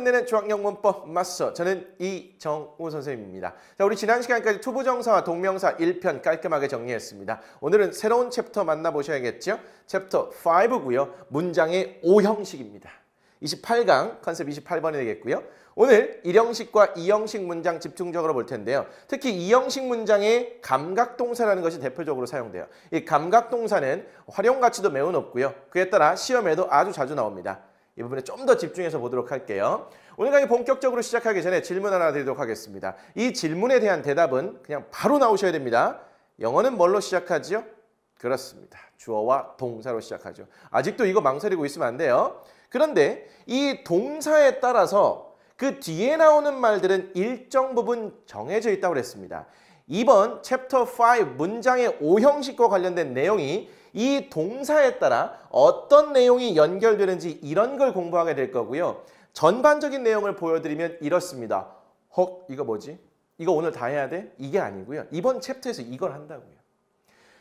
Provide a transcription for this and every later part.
끝내는 중학용 문법 마스터, 저는 이정우 선생님입니다. 자, 우리 지난 시간까지 투부정사와 동명사 1편 깔끔하게 정리했습니다. 오늘은 새로운 챕터 만나보셔야겠죠? 챕터 5고요. 문장의 O형식입니다. 28강 컨셉 28번이 되겠고요. 오늘 1형식과 2형식 문장 집중적으로 볼 텐데요. 특히 2형식 문장에 감각동사라는 것이 대표적으로 사용돼요. 이 감각동사는 활용 가치도 매우 높고요. 그에 따라 시험에도 아주 자주 나옵니다. 이 부분에 좀 더 집중해서 보도록 할게요. 오늘 강의 본격적으로 시작하기 전에 질문 하나 드리도록 하겠습니다. 이 질문에 대한 대답은 그냥 바로 나오셔야 됩니다. 영어는 뭘로 시작하죠? 그렇습니다. 주어와 동사로 시작하죠. 아직도 이거 망설이고 있으면 안 돼요. 그런데 이 동사에 따라서 그 뒤에 나오는 말들은 일정 부분 정해져 있다고 그랬습니다. 이번 챕터 5 문장의 O형식과 관련된 내용이 이 동사에 따라 어떤 내용이 연결되는지 이런 걸 공부하게 될 거고요. 전반적인 내용을 보여드리면 이렇습니다. 헉, 이거 뭐지? 이거 오늘 다 해야 돼? 이게 아니고요. 이번 챕터에서 이걸 한다고요.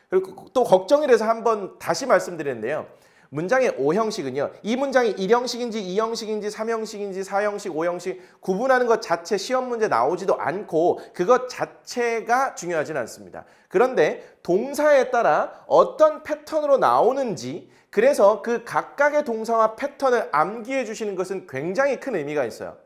그리고 또 걱정이 돼서 한번 다시 말씀드렸는데요. 문장의 O형식은요. 이 문장이 1형식인지 2형식인지 3형식인지 4형식, 5형식 구분하는 것 자체 시험 문제 나오지도 않고 그것 자체가 중요하지는 않습니다. 그런데 동사에 따라 어떤 패턴으로 나오는지 그래서 그 각각의 동사와 패턴을 암기해 주시는 것은 굉장히 큰 의미가 있어요.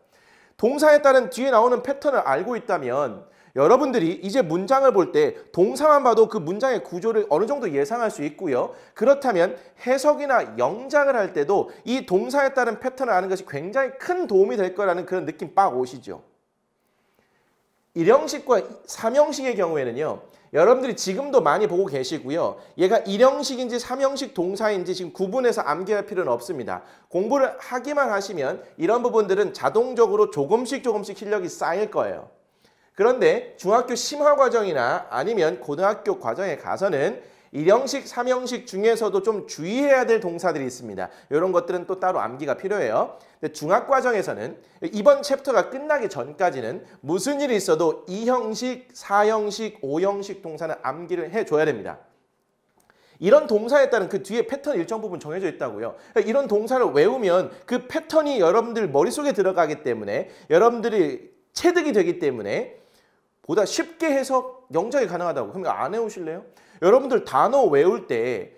동사에 따른 뒤에 나오는 패턴을 알고 있다면 여러분들이 이제 문장을 볼 때 동사만 봐도 그 문장의 구조를 어느 정도 예상할 수 있고요. 그렇다면 해석이나 영작을 할 때도 이 동사에 따른 패턴을 아는 것이 굉장히 큰 도움이 될 거라는 그런 느낌 빡 오시죠. 1형식과 3형식의 경우에는요. 여러분들이 지금도 많이 보고 계시고요. 얘가 1형식인지 3형식 동사인지 지금 구분해서 암기할 필요는 없습니다. 공부를 하기만 하시면 이런 부분들은 자동적으로 조금씩 실력이 쌓일 거예요. 그런데 중학교 심화과정이나 아니면 고등학교 과정에 가서는 1형식, 3형식 중에서도 좀 주의해야 될 동사들이 있습니다. 이런 것들은 또 따로 암기가 필요해요. 근데 중학과정에서는 이번 챕터가 끝나기 전까지는 무슨 일이 있어도 2형식, 4형식, 5형식 동사는 암기를 해줘야 됩니다. 이런 동사에 따른 그 뒤에 패턴 일정 부분 정해져 있다고요. 이런 동사를 외우면 그 패턴이 여러분들 머릿속에 들어가기 때문에 여러분들이 체득이 되기 때문에 보다 쉽게 해석, 영작이 가능하다고. 그럼 안 외우실래요? 여러분들 단어 외울 때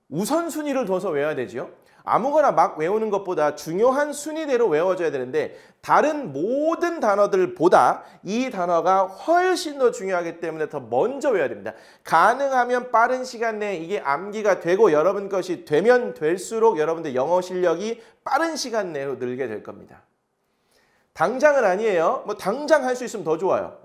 우선순위를 둬서 외워야 되죠. 아무거나 막 외우는 것보다 중요한 순위대로 외워져야 되는데 다른 모든 단어들보다 이 단어가 훨씬 더 중요하기 때문에 더 먼저 외워야 됩니다. 가능하면 빠른 시간 내에 이게 암기가 되고 여러분 것이 되면 될수록 여러분들 영어 실력이 빠른 시간 내로 늘게 될 겁니다. 당장은 아니에요. 뭐 당장 할 수 있으면 더 좋아요.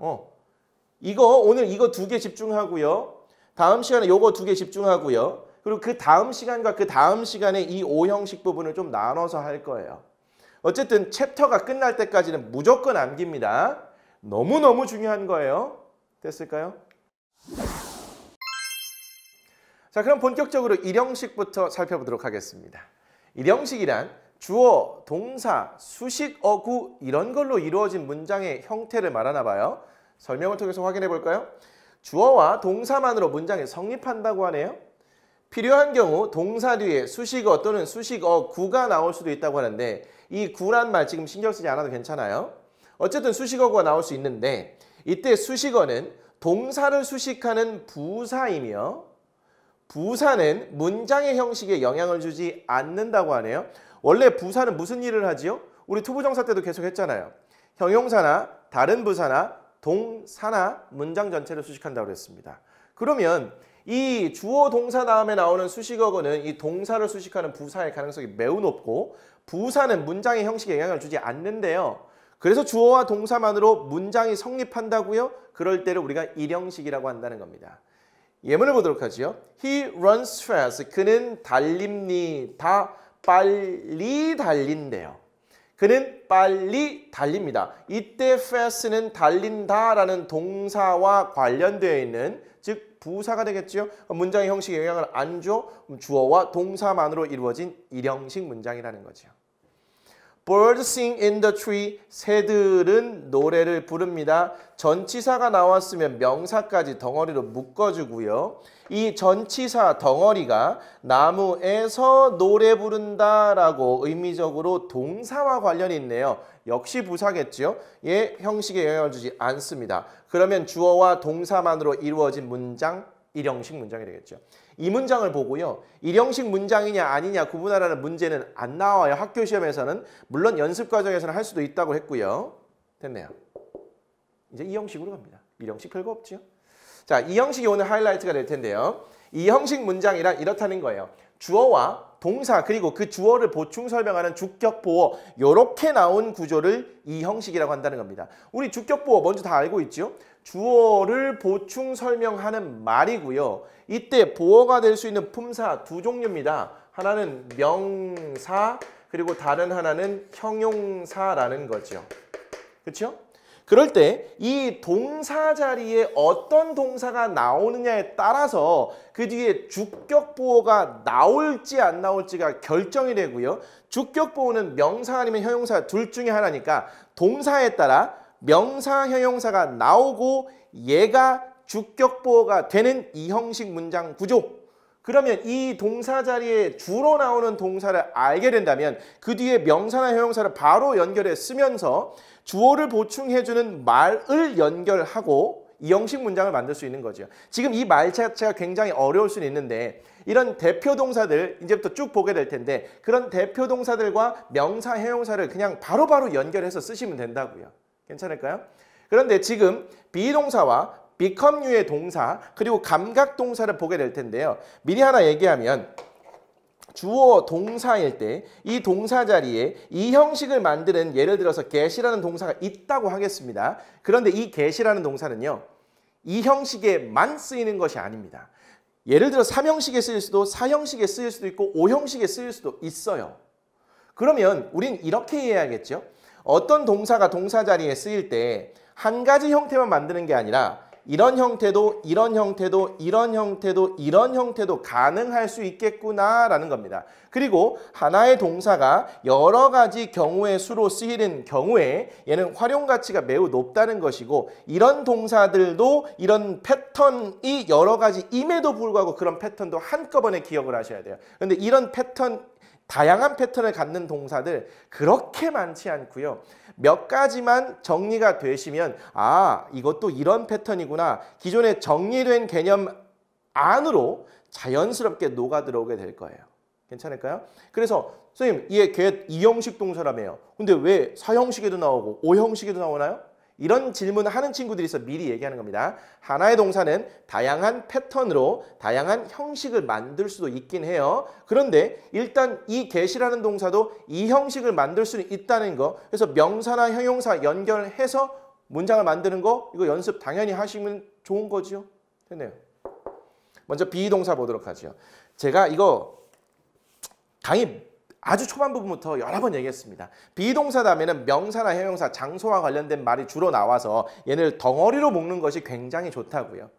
오늘 이거 2개 집중하고요. 다음 시간에 요거 2개 집중하고요. 그리고 그 다음 시간과 그 다음 시간에 이 O형식 부분을 좀 나눠서 할 거예요. 어쨌든 챕터가 끝날 때까지는 무조건 암기입니다. 너무너무 중요한 거예요. 됐을까요? 자, 그럼 본격적으로 1형식부터 살펴보도록 하겠습니다. 1형식이란 주어, 동사, 수식, 어구 이런 걸로 이루어진 문장의 형태를 말하나 봐요. 설명을 통해서 확인해 볼까요? 주어와 동사만으로 문장이 성립한다고 하네요. 필요한 경우 동사 뒤에 수식어 또는 수식어 구가 나올 수도 있다고 하는데 이 구란 말 지금 신경 쓰지 않아도 괜찮아요. 어쨌든 수식어구가 나올 수 있는데 이때 수식어는 동사를 수식하는 부사이며 부사는 문장의 형식에 영향을 주지 않는다고 하네요. 원래 부사는 무슨 일을 하지요? 우리 투부정사 때도 계속 했잖아요. 형용사나 다른 부사나 동사나 문장 전체를 수식한다고 그랬습니다. 그러면 이 주어 동사 다음에 나오는 수식어구는 이 동사를 수식하는 부사의 가능성이 매우 높고 부사는 문장의 형식에 영향을 주지 않는데요. 그래서 주어와 동사만으로 문장이 성립한다고요? 그럴 때를 우리가 1형식이라고 한다는 겁니다. 예문을 보도록 하죠. He runs fast. 그는 달립니다. 빨리 달린대요. 그는 빨리 달립니다. 이때 fast는 달린다라는 동사와 관련되어 있는 즉 부사가 되겠죠. 문장의 형식에 영향을 안 줘. 주어와 동사만으로 이루어진 1형식 문장이라는 거죠. Birds sing in the tree. 새들은 노래를 부릅니다. 전치사가 나왔으면 명사까지 덩어리로 묶어주고요. 이 전치사 덩어리가 나무에서 노래 부른다라고 의미적으로 동사와 관련이 있네요. 역시 부사겠죠. 얘 형식에 영향을 주지 않습니다. 그러면 주어와 동사만으로 이루어진 문장, 일형식 문장이 되겠죠. 이 문장을 보고요. 일형식 문장이냐 아니냐 구분하라는 문제는 안 나와요. 학교 시험에서는. 물론 연습 과정에서는 할 수도 있다고 했고요. 됐네요. 이제 이 형식으로 갑니다. 일형식 별거 없죠. 자, 이 형식이 오늘 하이라이트가 될 텐데요. 이 형식 문장이란 이렇다는 거예요. 주어와 동사 그리고 그 주어를 보충 설명하는 주격 보어 이렇게 나온 구조를 이 형식이라고 한다는 겁니다. 우리 주격 보어 먼저 다 알고 있죠? 주어를 보충 설명하는 말이고요. 이때 보어가 될 수 있는 품사 두 종류입니다. 하나는 명사 그리고 다른 하나는 형용사라는 거죠. 그렇죠? 그럴 때 이 동사 자리에 어떤 동사가 나오느냐에 따라서 그 뒤에 주격 보어가 나올지 안 나올지가 결정이 되고요. 주격 보어는 명사 아니면 형용사 둘 중에 하나니까 동사에 따라 명사, 형용사가 나오고 얘가 주격 보어가 되는 이 형식 문장 구조. 그러면 이 동사 자리에 주로 나오는 동사를 알게 된다면 그 뒤에 명사나 형용사를 바로 연결해 쓰면서 주어를 보충해주는 말을 연결하고 이 형식 문장을 만들 수 있는 거죠. 지금 이 말 자체가 굉장히 어려울 수는 있는데 이런 대표 동사들 이제부터 쭉 보게 될 텐데 그런 대표 동사들과 명사, 형용사를 그냥 바로바로 연결해서 쓰시면 된다고요. 괜찮을까요? 그런데 지금 비동사와 become유의 동사 그리고 감각 동사를 보게 될 텐데요. 미리 하나 얘기하면 주어 동사일 때 이 동사 자리에 이 형식을 만드는 예를 들어서 get이라는 동사가 있다고 하겠습니다. 그런데 이 get이라는 동사는요. 이 형식에만 쓰이는 것이 아닙니다. 예를 들어 3형식에 쓰일 수도 4형식에 쓰일 수도 있고 5형식에 쓰일 수도 있어요. 그러면 우린 이렇게 이해해야겠죠. 어떤 동사가 동사 자리에 쓰일 때 한 가지 형태만 만드는 게 아니라 이런 형태도 이런 형태도 이런 형태도 이런 형태도 가능할 수 있겠구나라는 겁니다. 그리고 하나의 동사가 여러 가지 경우의 수로 쓰이는 경우에 얘는 활용 가치가 매우 높다는 것이고 이런 동사들도 이런 패턴이 여러 가지임에도 불구하고 그런 패턴도 한꺼번에 기억을 하셔야 돼요. 그런데 이런 패턴 다양한 패턴을 갖는 동사들 그렇게 많지 않고요. 몇 가지만 정리가 되시면 아 이것도 이런 패턴이구나. 기존에 정리된 개념 안으로 자연스럽게 녹아 들어오게 될 거예요. 괜찮을까요? 그래서 선생님 이게 get 2형식 동사라며요. 근데 왜 4형식에도 나오고 5형식에도 나오나요? 이런 질문을 하는 친구들이 있어 미리 얘기하는 겁니다. 하나의 동사는 다양한 패턴으로 다양한 형식을 만들 수도 있긴 해요. 그런데 일단 이 get이라는 동사도 이 형식을 만들 수는 있다는 거. 그래서 명사나 형용사 연결해서 문장을 만드는 거 이거 연습 당연히 하시면 좋은 거죠. 됐네요. 먼저 비동사 보도록 하죠. 제가 이거 강의 아주 초반 부분부터 여러 번 얘기했습니다. 비동사 다음에는 명사나 형용사, 장소와 관련된 말이 주로 나와서 얘를 덩어리로 묶는 것이 굉장히 좋다고요.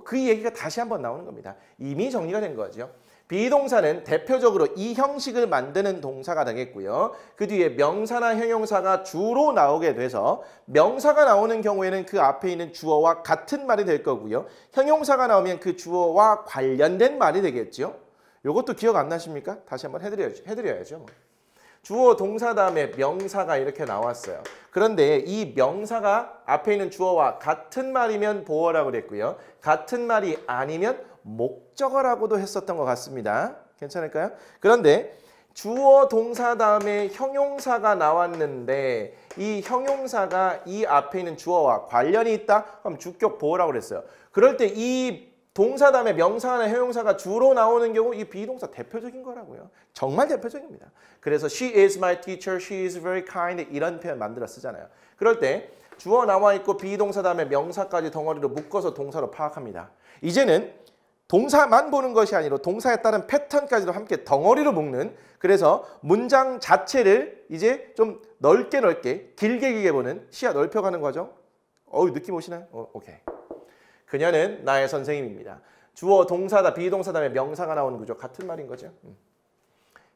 그 얘기가 다시 한번 나오는 겁니다. 이미 정리가 된 거죠. 비동사는 대표적으로 이 형식을 만드는 동사가 되겠고요. 그 뒤에 명사나 형용사가 주로 나오게 돼서 명사가 나오는 경우에는 그 앞에 있는 주어와 같은 말이 될 거고요. 형용사가 나오면 그 주어와 관련된 말이 되겠죠. 이것도 기억 안 나십니까? 다시 한번 해드려야죠. 주어 동사 다음에 명사가 이렇게 나왔어요. 그런데 이 명사가 앞에 있는 주어와 같은 말이면 보어라고 그랬고요. 같은 말이 아니면 목적어라고도 했었던 것 같습니다. 괜찮을까요? 그런데 주어 동사 다음에 형용사가 나왔는데 이 형용사가 이 앞에 있는 주어와 관련이 있다? 그럼 주격 보어라고 그랬어요. 그럴 때 이 동사 다음에 명사나 형용사가 주로 나오는 경우 이 비동사 대표적인 거라고요. 정말 대표적입니다. 그래서 she is my teacher, she is very kind 이런 표현 만들어 쓰잖아요. 그럴 때 주어 나와 있고 비동사 다음에 명사까지 덩어리로 묶어서 동사로 파악합니다. 이제는 동사만 보는 것이 아니라 동사에 따른 패턴까지도 함께 덩어리로 묶는 그래서 문장 자체를 이제 좀 넓게 길게 보는 시야 넓혀가는 과정. 느낌 오시나요? 오케이. 그녀는 나의 선생님입니다. 주어 동사다 비동사 다음에 명사가 나오는 구조 같은 말인 거죠.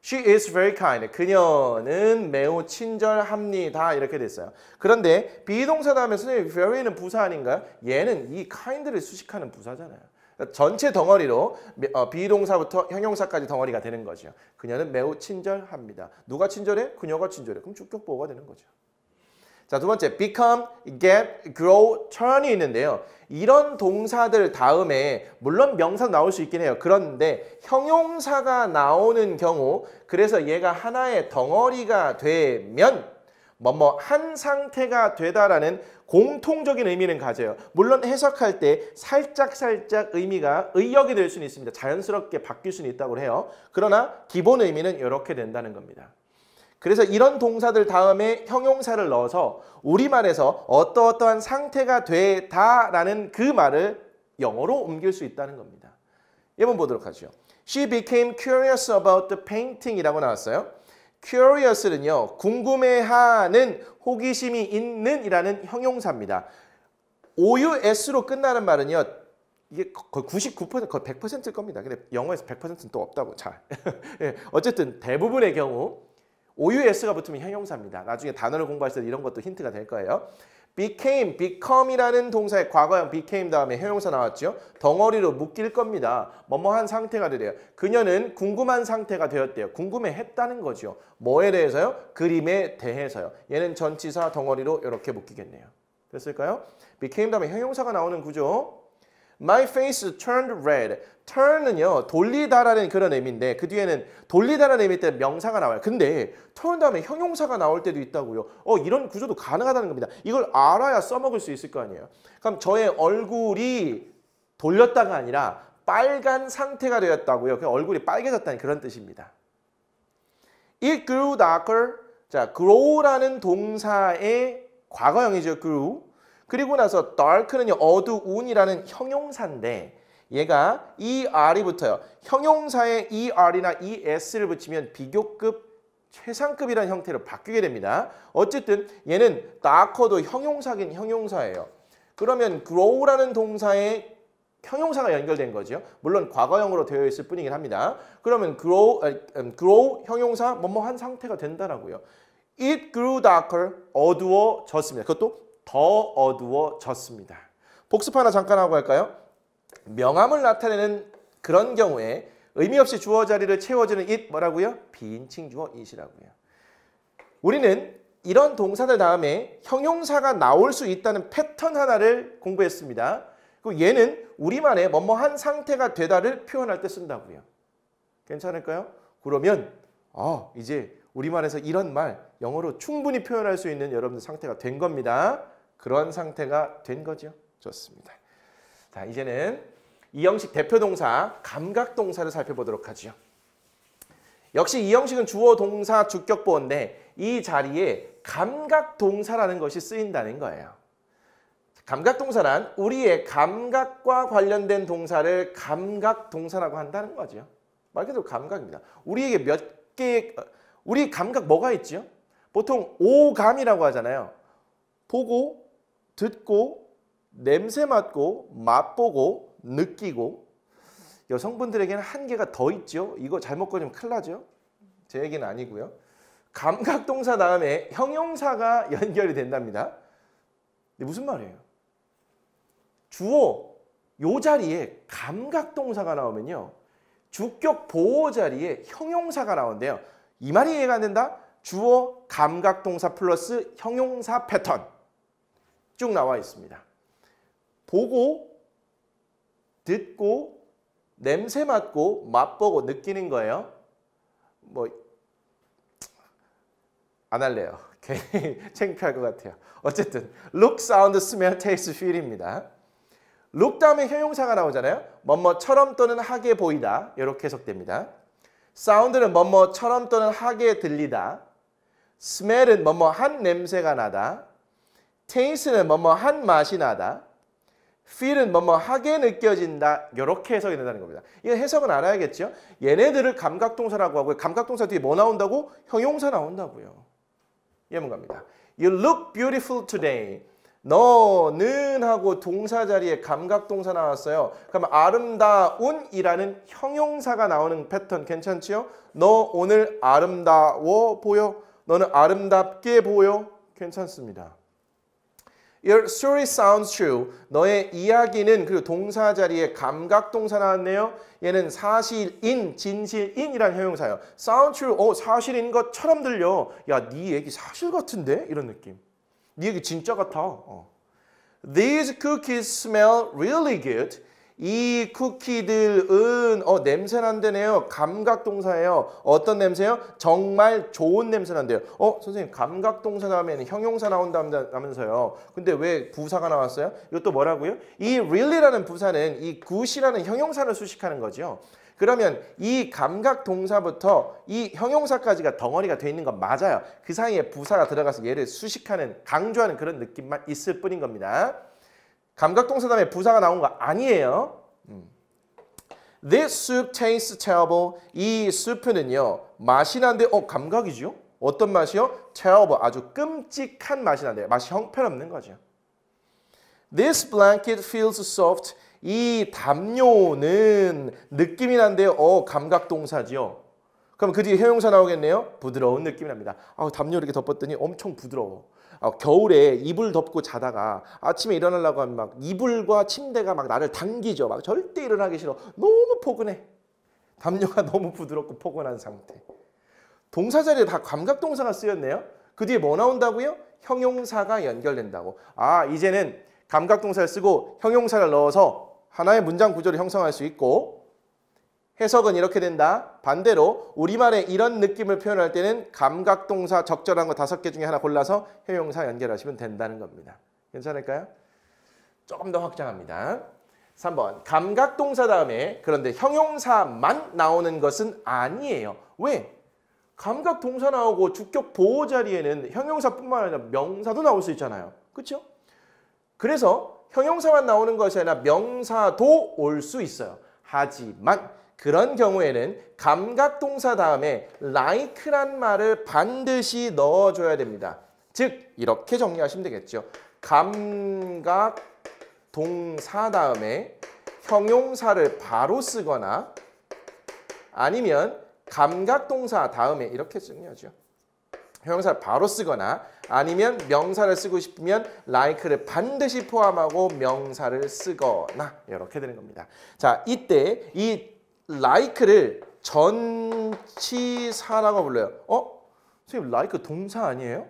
She is very kind. 그녀는 매우 친절합니다. 이렇게 됐어요. 그런데 비동사 다음에 선생님 very는 부사 아닌가요? 얘는 이 kind를 수식하는 부사잖아요. 전체 덩어리로 비동사부터 형용사까지 덩어리가 되는 거죠. 그녀는 매우 친절합니다. 누가 친절해? 그녀가 친절해. 그럼 주격 보호가 되는 거죠. 자, 두 번째 become, get, grow, turn이 있는데요. 이런 동사들 다음에 물론 명사 나올 수 있긴 해요. 그런데 형용사가 나오는 경우 그래서 얘가 하나의 덩어리가 되면 뭐뭐 한 상태가 되다라는 공통적인 의미는 가져요. 물론 해석할 때 살짝 의미가 의역이 될 수는 있습니다. 자연스럽게 바뀔 수는 있다고 해요. 그러나 기본 의미는 이렇게 된다는 겁니다. 그래서 이런 동사들 다음에 형용사를 넣어서 우리말에서 어떠한 상태가 되다라는 그 말을 영어로 옮길 수 있다는 겁니다. 예문 보도록 하죠. She became curious about the painting 이라고 나왔어요. curious는요. 궁금해하는, 호기심이 있는 이라는 형용사입니다. OUS로 끝나는 말은요. 이게 거의 99%, 거의 100%일 겁니다. 근데 영어에서 100%는 또 없다고 잘. 어쨌든 대부분의 경우 OUS가 붙으면 형용사입니다. 나중에 단어를 공부할 때 이런 것도 힌트가 될 거예요. became, become이라는 동사의 과거형 became 다음에 형용사 나왔죠. 덩어리로 묶일 겁니다. 뭐뭐한 상태가 되래요. 그녀는 궁금한 상태가 되었대요. 궁금해했다는 거죠. 뭐에 대해서요? 그림에 대해서요. 얘는 전치사 덩어리로 이렇게 묶이겠네요. 됐을까요? became 다음에 형용사가 나오는 구조. My face turned red. turn은요 돌리다라는 그런 의미인데 그 뒤에는 돌리다라는 의미 때문에 명사가 나와요. 근데 turn 다음에 형용사가 나올 때도 있다고요. 이런 구조도 가능하다는 겁니다. 이걸 알아야 써먹을 수 있을 거 아니에요. 그럼 저의 얼굴이 돌렸다가 아니라 빨간 상태가 되었다고요. 그냥 얼굴이 빨개졌다는 그런 뜻입니다. It grew darker. 자, grow라는 동사의 과거형이죠. grew. 그리고 나서 dark는요 어두운이라는 형용사인데 얘가 er이 붙어요. 형용사에 er이나 es를 붙이면 비교급 최상급이라는 형태로 바뀌게 됩니다. 어쨌든 얘는 darker도 형용사긴 형용사예요. 그러면 grow라는 동사에 형용사가 연결된 거죠. 물론 과거형으로 되어 있을 뿐이긴 합니다. 그러면 grow 형용사 뭐뭐한 상태가 된다라고요. It grew darker. 어두워졌습니다. 그것도 더 어두워졌습니다. 복습 하나 잠깐 하고 갈까요? 명암을 나타내는 그런 경우에 의미 없이 주어 자리를 채워주는 it 뭐라고요? 비인칭 주어 it이라고요. 우리는 이런 동사들 다음에 형용사가 나올 수 있다는 패턴 하나를 공부했습니다. 그리고 얘는 우리만의 뭐뭐한 상태가 되다를 표현할 때 쓴다고요. 괜찮을까요? 그러면 이제 우리말에서 이런 말 영어로 충분히 표현할 수 있는 여러분들 상태가 된 겁니다. 그런 상태가 된 거죠. 좋습니다. 자, 이제는 이 형식 대표 동사 감각 동사를 살펴보도록 하죠. 역시 이 형식은 주어 동사 주격 보호인데 이 자리에 감각 동사라는 것이 쓰인다는 거예요. 감각 동사란 우리의 감각과 관련된 동사를 감각 동사라고 한다는 거죠. 말 그대로 감각입니다. 우리에게 몇 개의 우리 감각 뭐가 있죠? 보통 오감이라고 하잖아요. 보고, 듣고, 냄새 맡고, 맛보고, 느끼고. 여성분들에게는 한 개가 더 있죠. 이거 잘못 걸리면 큰일 나죠. 제 얘기는 아니고요. 감각 동사 다음에 형용사가 연결이 된답니다. 근데 무슨 말이에요? 주어 요 자리에 감각 동사가 나오면요. 주격 보호 자리에 형용사가 나오는데요. 이 말이 이해가 안 된다? 주어 감각 동사 플러스 형용사 패턴 쭉 나와 있습니다. 보고, 듣고, 냄새 맡고, 맛보고 느끼는 거예요. 안 할래요. 괜히 창피할 것 같아요. 어쨌든 look, sound, smell, taste, feel입니다. look 다음에 형용사가 나오잖아요. 뭐뭐처럼 또는 하게 보이다. 이렇게 해석됩니다. sound는 뭐뭐처럼 또는 하게 들리다. smell은 뭐뭐한 냄새가 나다. taste는 뭐뭐한 맛이 나다. feel은 뭐뭐하게 느껴진다. 이렇게 해석이 된다는 겁니다. 이 해석은 알아야겠죠. 얘네들을 감각동사라고 하고요. 감각동사 뒤에 뭐 나온다고? 형용사 나온다고요. 예문 갑니다. You look beautiful today. 너는 하고 동사 자리에 감각동사 나왔어요. 그럼 아름다운이라는 형용사가 나오는 패턴 괜찮지요? 너 오늘 아름다워 보여? 너는 아름답게 보여? 괜찮습니다. Your story sounds true. 너의 이야기는 그리고 동사 자리에 감각동사 나왔네요. 얘는 사실인, 진실인이라는 형용사예요. Sound true. 사실인 것처럼 들려. 야, 네 얘기 사실 같은데? 이런 느낌. 네 얘기 진짜 같아. These cookies smell really good. 이 쿠키들은 냄새 난다네요. 감각동사예요. 어떤 냄새요? 정말 좋은 냄새 난대요. 선생님 감각동사 다음에는 형용사 나온다면서요. 근데 왜 부사가 나왔어요? 이것도 뭐라고요? 이 really라는 부사는 이 good이라는 형용사를 수식하는 거죠. 그러면 이 감각동사부터 이 형용사까지가 덩어리가 돼 있는 건 맞아요. 그 사이에 부사가 들어가서 얘를 수식하는, 강조하는 그런 느낌만 있을 뿐인 겁니다. 감각동사 다음에 부사가 나온 거 아니에요. This soup tastes terrible. 이 수프는요 맛이 난데 감각이죠. 어떤 맛이요? terrible. 아주 끔찍한 맛이 난대요. 맛이 형편없는 거죠. This blanket feels soft. 이 담요는 느낌이 난데요. 감각동사죠. 그럼 그 뒤에 형용사 나오겠네요. 부드러운 느낌이 납니다. 담요 이렇게 덮었더니 엄청 부드러워. 겨울에 이불 덮고 자다가 아침에 일어나려고 하면 막 이불과 침대가 막 나를 당기죠. 막 절대 일어나기 싫어. 너무 포근해. 담요가 너무 부드럽고 포근한 상태. 동사 자리에 다 감각동사가 쓰였네요. 그 뒤에 뭐 나온다고요? 형용사가 연결된다고. 이제는 감각동사를 쓰고 형용사를 넣어서 하나의 문장 구조를 형성할 수 있고, 해석은 이렇게 된다. 반대로 우리말의 이런 느낌을 표현할 때는 감각동사 적절한 거 5개 중에 하나 골라서 형용사 연결하시면 된다는 겁니다. 괜찮을까요? 조금 더 확장합니다. 3번. 감각동사 다음에 그런데 형용사만 나오는 것은 아니에요. 왜? 감각동사 나오고 주격 보호 자리에는 형용사뿐만 아니라 명사도 나올 수 있잖아요. 그렇죠? 그래서 형용사만 나오는 것이 아니라 명사도 올 수 있어요. 하지만 그런 경우에는 감각동사 다음에 like란 말을 반드시 넣어줘야 됩니다. 즉 이렇게 정리하시면 되겠죠. 감각동사 다음에 형용사를 바로 쓰거나 아니면 감각동사 다음에 이렇게 정리하죠. 형용사를 바로 쓰거나 아니면 명사를 쓰고 싶으면 like를 반드시 포함하고 명사를 쓰거나 이렇게 되는 겁니다. 자, 이때 이 like를 전치사라고 불러요. 선생님 like 동사 아니에요?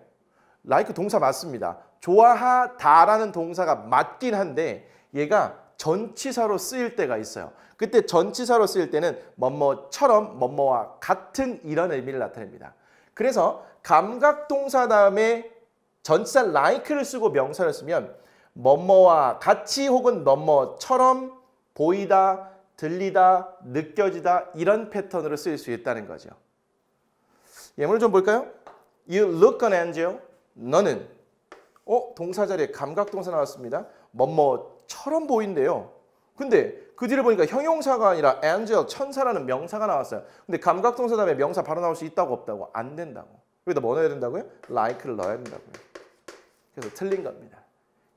like 동사 맞습니다. 좋아하다라는 동사가 맞긴 한데 얘가 전치사로 쓰일 때가 있어요. 그때 전치사로 쓰일 때는 뭐뭐처럼 뭐뭐와 같은 이런 의미를 나타냅니다. 그래서 감각동사 다음에 전치사 like를 쓰고 명사를 쓰면 뭐뭐와 같이 혹은 뭐뭐처럼 보이다, 들리다, 느껴지다 이런 패턴으로 쓰일 수 있다는 거죠. 예문을 좀 볼까요? You look an angel. 너는 동사 자리에 감각동사 나왔습니다. 뭐뭐처럼 보인대요. 근데 그 뒤를 보니까 형용사가 아니라 angel, 천사라는 명사가 나왔어요. 근데 감각동사 다음에 명사 바로 나올 수 있다고 없다고? 안 된다고. 여기다 뭐 넣어야 된다고요? like를 넣어야 된다고요. 그래서 틀린 겁니다.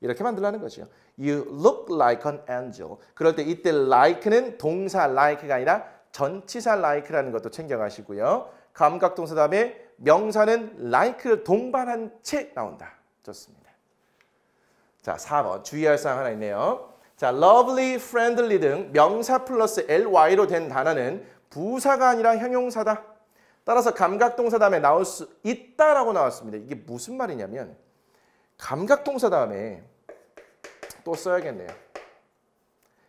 이렇게 만들라는 거죠. You look like an angel. 그럴 때 이때 like는 동사 like가 아니라 전치사 like라는 것도 챙겨가시고요. 감각동사 다음에 명사는 like를 동반한 채 나온다. 좋습니다. 자, 4번 주의할 사항 하나 있네요. 자, lovely, friendly 등 명사 플러스 ly로 된 단어는 부사가 아니라 형용사다. 따라서 감각동사 다음에 나올 수 있다라고 나왔습니다. 이게 무슨 말이냐면 감각동사 다음에 또 써야겠네요.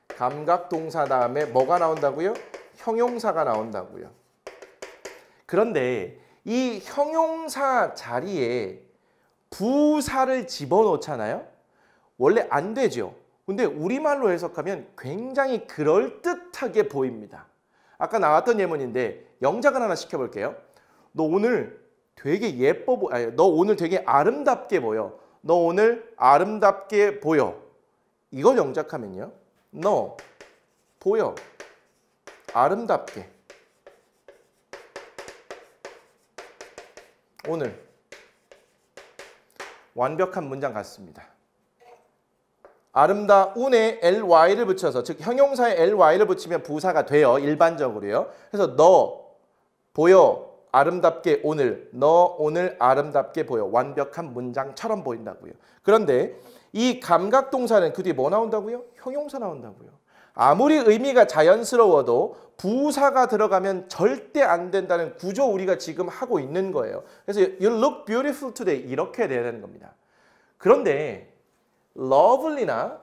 감각동사 다음에 뭐가 나온다고요? 형용사가 나온다고요. 그런데 이 형용사 자리에 부사를 집어넣잖아요. 원래 안 되죠. 근데 우리말로 해석하면 굉장히 그럴듯하게 보입니다. 아까 나왔던 예문인데 영작을 하나 시켜볼게요. 너 오늘 되게 너 오늘 되게 아름답게 보여. 너 오늘 아름답게 보여. 이걸 영작하면요. 너 보여. 아름답게. 오늘 완벽한 문장 같습니다. 아름다운에 ly를 붙여서 즉 형용사에 ly를 붙이면 부사가 돼요. 일반적으로요. 그래서 너 보여 아름답게 오늘 너 오늘 아름답게 보여 완벽한 문장처럼 보인다고요. 그런데 이 감각동사는 그 뒤에 뭐 나온다고요? 형용사 나온다고요. 아무리 의미가 자연스러워도 부사가 들어가면 절대 안 된다는 구조 우리가 지금 하고 있는 거예요. 그래서 You look beautiful today 이렇게 돼야 되는 겁니다. 그런데 lovely나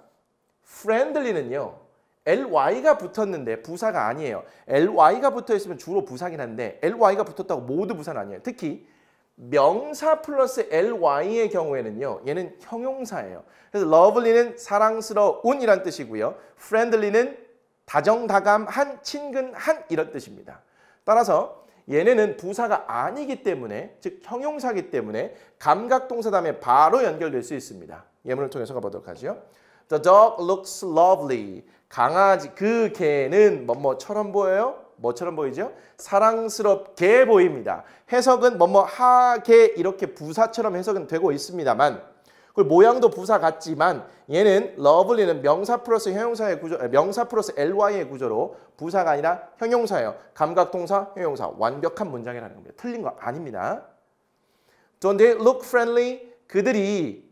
friendly는요. ly가 붙었는데 부사가 아니에요. ly가 붙어있으면 주로 부사긴 한데 ly가 붙었다고 모두 부사는 아니에요. 특히 명사 플러스 ly의 경우에는요. 얘는 형용사예요. 그래서 lovely는 사랑스러운이란 뜻이고요. friendly는 다정다감한, 친근한 이런 뜻입니다. 따라서 얘네는 부사가 아니기 때문에 즉 형용사이기 때문에 감각동사 다음에 바로 연결될 수 있습니다. 예문을 통해서 가보도록 하죠. The dog looks lovely. 강아지 그 개는 뭐뭐처럼 보여요? 뭐처럼 보이죠? 사랑스럽게 보입니다. 해석은 뭐뭐하게 이렇게 부사처럼 해석은 되고 있습니다만 그리고 모양도 부사 같지만 얘는 lovely는 명사 플러스 형용사의 구조, 명사 플러스 ly의 구조로 부사가 아니라 형용사예요. 감각동사, 형용사 완벽한 문장이라는 겁니다. 틀린 거 아닙니다. Don't they look friendly? 그들이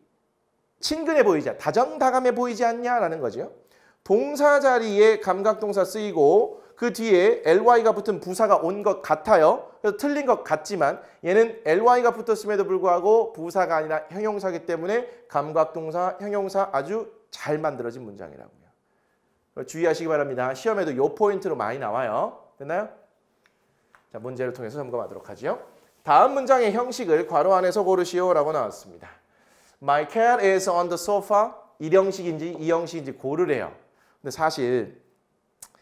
친근해 보이지, 다정다감해 보이지 않냐라는 거죠. 동사 자리에 감각동사 쓰이고 그 뒤에 ly가 붙은 부사가 온 것 같아요. 그래서 틀린 것 같지만 얘는 ly가 붙었음에도 불구하고 부사가 아니라 형용사이기 때문에 감각동사, 형용사 아주 잘 만들어진 문장이라고요. 주의하시기 바랍니다. 시험에도 이 포인트로 많이 나와요. 됐나요? 자, 문제를 통해서 점검하도록 하죠. 다음 문장의 형식을 괄호 안에서 고르시오라고 나왔습니다. My cat is on the sofa. 이 형식인지 이 형식인지 고르래요. 근데 사실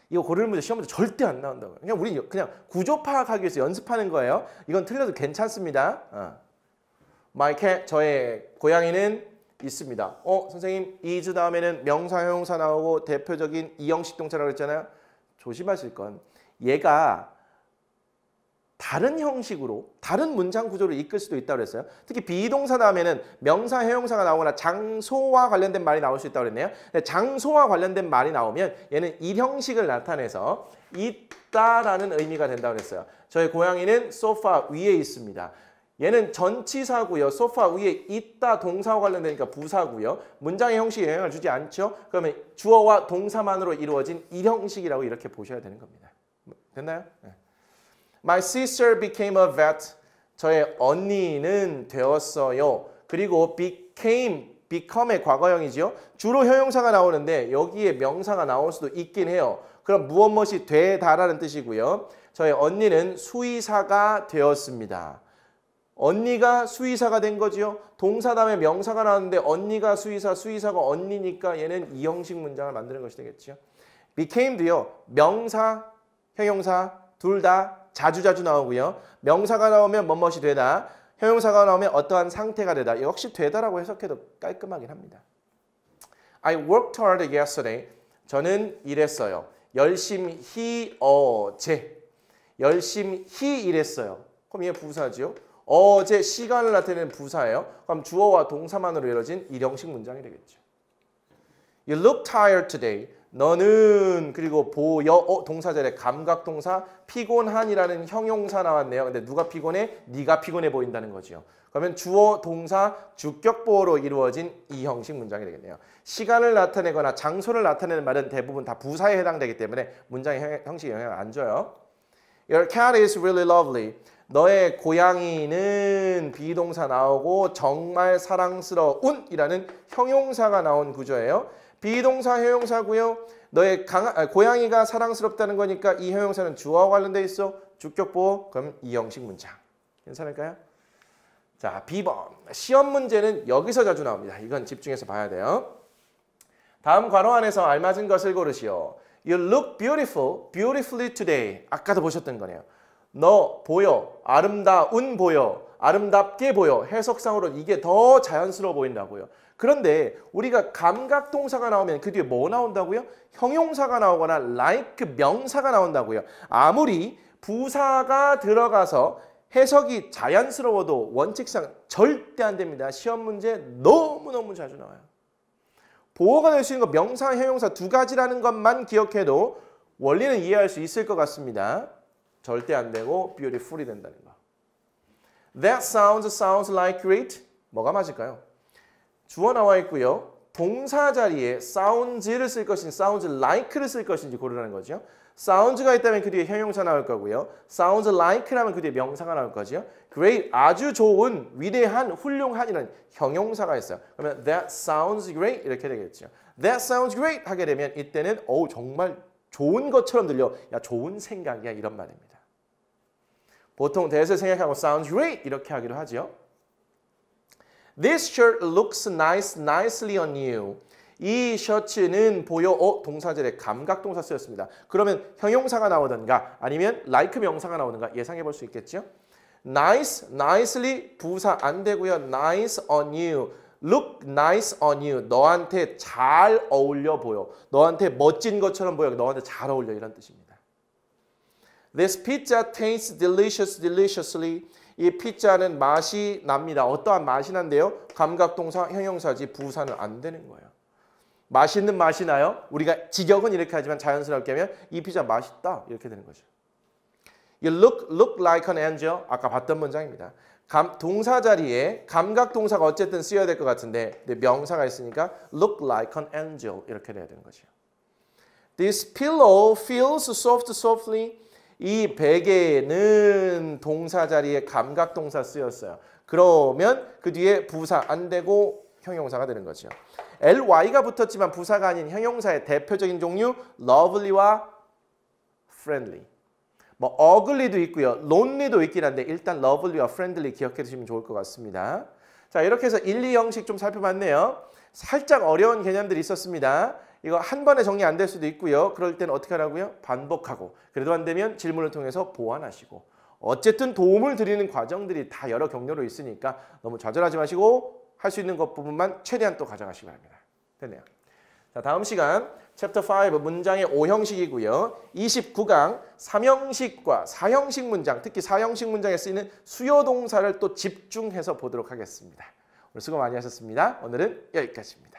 이거 고르는 문제 시험 문제 절대 안 나온다고요. 그냥 우리 그냥 구조 파악하기 위해서 연습하는 거예요. 이건 틀려도 괜찮습니다. My cat, 저의 고양이는 있습니다. 선생님 is 다음에는 명사, 형용사 나오고 대표적인 이형식 동사라고 했잖아요. 조심하실 건 얘가 다른 형식으로 다른 문장 구조를 이끌 수도 있다고 그랬어요. 특히 비동사 다음에는 명사, 형용사가 나오거나 장소와 관련된 말이 나올 수 있다고 그랬네요. 장소와 관련된 말이 나오면 얘는 이 형식을 나타내서 있다라는 의미가 된다고 그랬어요. 저의 고양이는 소파 위에 있습니다. 얘는 전치사고요. 소파 위에 있다 동사와 관련되니까 부사고요. 문장의 형식에 영향을 주지 않죠. 그러면 주어와 동사만으로 이루어진 이 형식이라고 이렇게 보셔야 되는 겁니다. 됐나요? 네. My sister became a vet. 저의 언니는 되었어요. 그리고 become의 과거형이죠. 주로 형용사가 나오는데 여기에 명사가 나올 수도 있긴 해요. 그럼 무엇이 되다라는 뜻이고요. 저의 언니는 수의사가 되었습니다. 언니가 수의사가 된 거지요. 동사 다음에 명사가 나왔는데 언니가 수의사, 수의사가 언니니까 얘는 이 형식 문장을 만드는 것이 되겠죠. became도요. 명사, 형용사 둘 다 자주 나오고요. 명사가 나오면 뭐뭇이 되다. 형용사가 나오면 어떠한 상태가 되다. 역시 되다라고 해석해도 깔끔하긴 합니다. I worked hard yesterday. 저는 일했어요. 열심히 어제. 열심히 일했어요. 그럼 얘 부사죠. 어제 시간을 나타내는 부사예요. 그럼 주어와 동사만으로 이루어진 일형식 문장이 되겠죠. You look tired today. 너는 그리고 보여 동사 자리에 감각동사 피곤한이라는 형용사 나왔네요. 근데 누가 피곤해? 네가 피곤해 보인다는 거죠. 그러면 주어 동사 주격보어로 이루어진 이 형식 문장이 되겠네요. 시간을 나타내거나 장소를 나타내는 말은 대부분 다 부사에 해당되기 때문에 문장의 형식에 영향을 안 줘요. Your cat is really lovely. 너의 고양이는 비동사 나오고 정말 사랑스러운이라는 형용사가 나온 구조예요. 비동사 형용사고요. 너의 고양이가 사랑스럽다는 거니까 이 형용사는 주어와 관련돼 있어. 주격보어. 그럼 이 형식 문장. 괜찮을까요? 자, B번. 시험 문제는 여기서 자주 나옵니다. 이건 집중해서 봐야 돼요. 다음 괄호 안에서 알맞은 것을 고르시오. You look beautiful, beautifully today. 아까도 보셨던 거네요. 너 보여, 아름다운 보여, 아름답게 보여. 해석상으로 이게 더 자연스러워 보인다고요. 그런데 우리가 감각동사가 나오면 그 뒤에 뭐 나온다고요? 형용사가 나오거나 like 명사가 나온다고요. 아무리 부사가 들어가서 해석이 자연스러워도 원칙상 절대 안 됩니다. 시험 문제 너무너무 자주 나와요. 보어가 될 수 있는 거 명사, 형용사 두 가지라는 것만 기억해도 원리는 이해할 수 있을 것 같습니다. 절대 안 되고 beautiful이 된다는 거. That sounds like great. 뭐가 맞을까요? 주어 나와 있고요. 동사 자리에 sounds를 쓸 것인지 sounds like를 쓸 것인지 고르라는 거죠. sounds가 있다면 그 뒤에 형용사 나올 거고요. sounds like라면 그 뒤에 명사가 나올 거죠. great, 아주 좋은, 위대한, 훌륭한이라는 형용사가 있어요. 그러면 that sounds great 이렇게 되겠죠. That sounds great 하게 되면 이때는 정말 좋은 것처럼 들려. 야, 좋은 생각이야 이런 말입니다. 보통 대세 생각하고 sounds great 이렇게 하기로 하죠. This shirt looks nicely on you. 이 셔츠는 보여. 동사절에 감각동사 쓰였습니다. 그러면 형용사가 나오든가 아니면 like 명사가 나오든가 예상해 볼 수 있겠죠. nicely 부사 안 되고요. nice on you. look nice on you. 너한테 잘 어울려 보여. 너한테 멋진 것처럼 보여. 너한테 잘 어울려 이런 뜻입니다. This pizza tastes deliciously. 이 피자는 맛이 납니다. 어떠한 맛이 난데요? 감각동사, 형용사지 부사는 안 되는 거예요. 맛있는 맛이 나요? 우리가 직역은 이렇게 하지만 자연스럽게 하면 이 피자 맛있다 이렇게 되는 거죠. You look like an angel. 아까 봤던 문장입니다. 동사 자리에 감각동사가 어쨌든 쓰여야 될 것 같은데 명사가 있으니까 look like an angel 이렇게 돼야 되는 거죠. This pillow feels softly. 이 베개는 동사 자리에 감각동사 쓰였어요. 그러면 그 뒤에 부사 안 되고 형용사가 되는 거죠. ly가 붙었지만 부사가 아닌 형용사의 대표적인 종류 lovely와 friendly. 뭐 ugly도 있고요. lonely도 있긴 한데 일단 lovely와 friendly 기억해 두시면 좋을 것 같습니다. 자, 이렇게 해서 1, 2 형식 좀 살펴봤네요. 살짝 어려운 개념들이 있었습니다. 이거 한 번에 정리 안 될 수도 있고요. 그럴 때는 어떻게 하라고요? 반복하고. 그래도 안 되면 질문을 통해서 보완하시고. 어쨌든 도움을 드리는 과정들이 다 여러 경로로 있으니까 너무 좌절하지 마시고 할 수 있는 것 부분만 최대한 또 가져가시기 바랍니다. 됐네요. 자, 다음 시간 챕터 5 문장의 5형식이고요. 29강 3형식과 4형식 문장, 특히 4형식 문장에 쓰이는 수요 동사를 또 집중해서 보도록 하겠습니다. 오늘 수고 많이 하셨습니다. 오늘은 여기까지입니다.